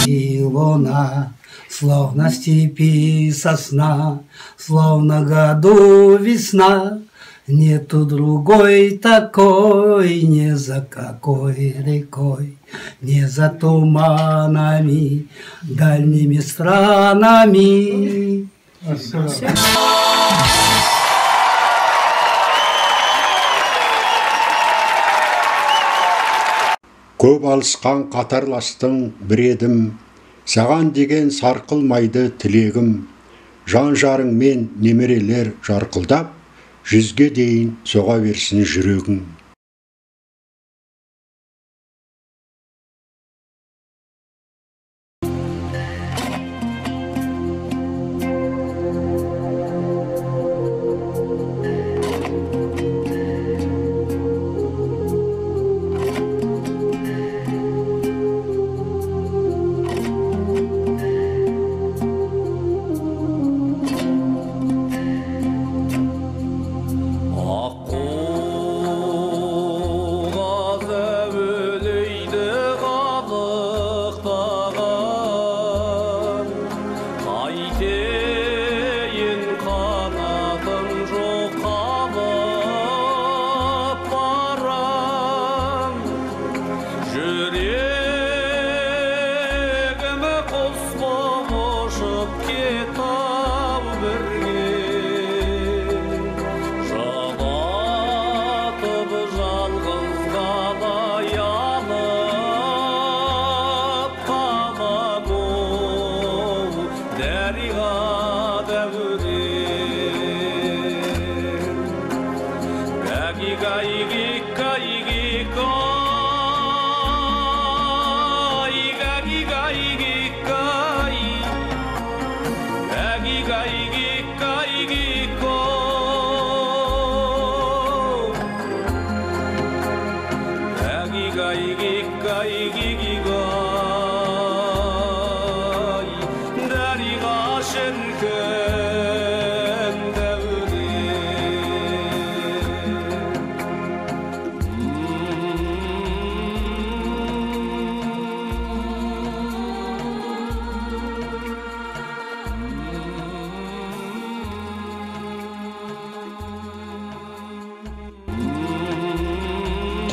и луна, словно в степи сосна, словно году весна. Нету другой такой, не за какой рекой, не за туманами, дальними странами. Көп алысқан қатарластың бір едім, саған деген сарқылмайды тілегім. Жан жарың мен немерелер жарқылдап, 100-ге дейін соға берсін жүрегің.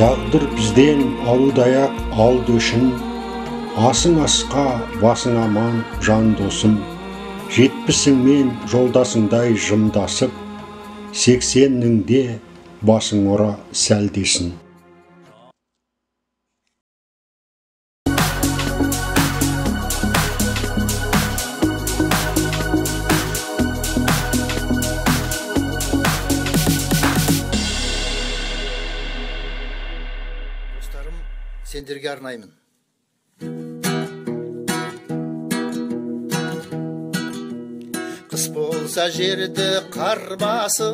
Тағдыр бізден ауылдай-ақ алды өшін, асың асқа, басың аман, жан досым. 70-іңмен жолдасыңдай жымдасып, 80-ніңде басың ора сәлдесін. Сендерге арнаймын. Қыс болса жерді қар басып,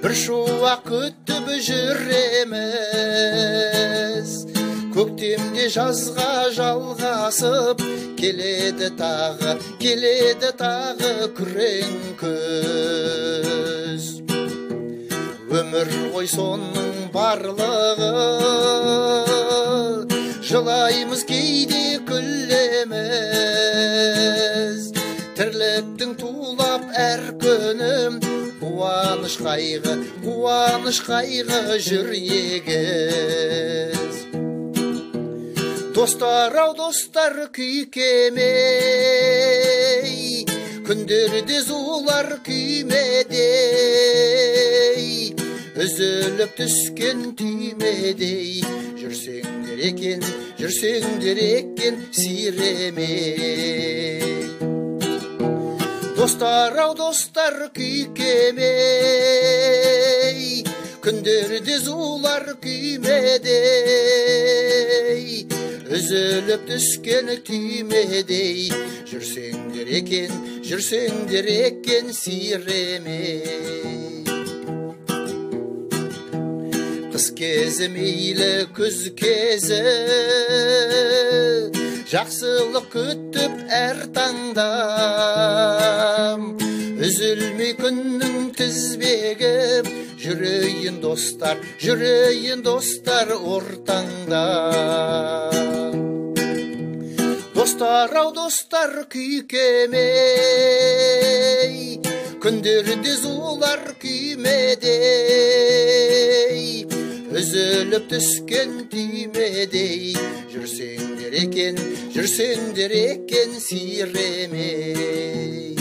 бір шуақ күтіп жүреміз. Көктемде жазға жалғасып, келеді тағы күрең күз. Өмір ғой соның барлығы, жылаймыз кейде күлеміз. Тірліктің тулап әр күнім, қуаныш қайғы жүр егіз. Достар-ау достар күйкемей, күндерде зулар күймедей, үзіліп түскен түймедей, жүрсеңдер екен сиремей. Достар-ау достар күйкемей, күндерде зулар күймедей, үзіліп түскен түймедей, жүрсеңдер екен сиремей. Қыс кезі мейлі күз кезі, жақсылық күтіп әр таңдам. Үзілмей күннің тізбегі, жүрейін достар ортаңда. Достар-ау, достар күйкемей, күндерде зулар күймедей, үзіліп түскен түймедей, жүрсеңдер екен сиремей.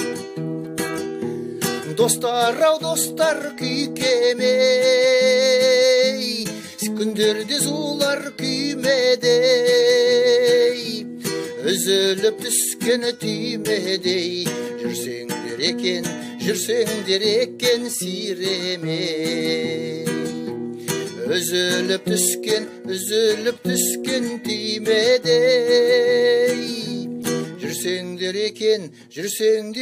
Достар-ау, достар күйкемей, күндерде зулар күймедей, үзіліп түскен түймедей, жүрсеңдер екен сиремей. Үзіліп түскен түймедей, жүрсеңдер екен сиремей.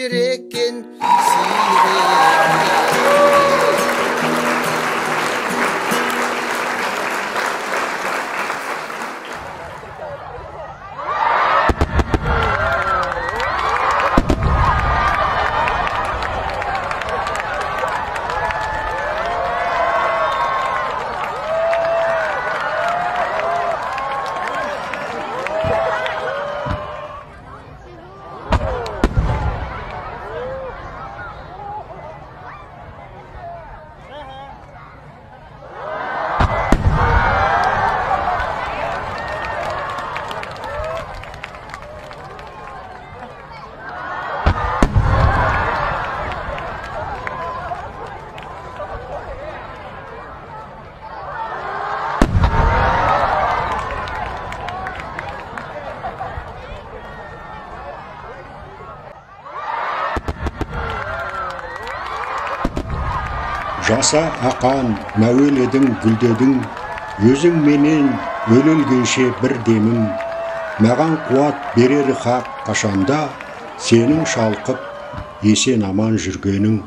Жаса ақан, мәуеледің, гүлдедің, өзің менен өлілгенше бір демім, маған қуат берер хақ қашанда, сенің шалқып, есен аман жүргенің.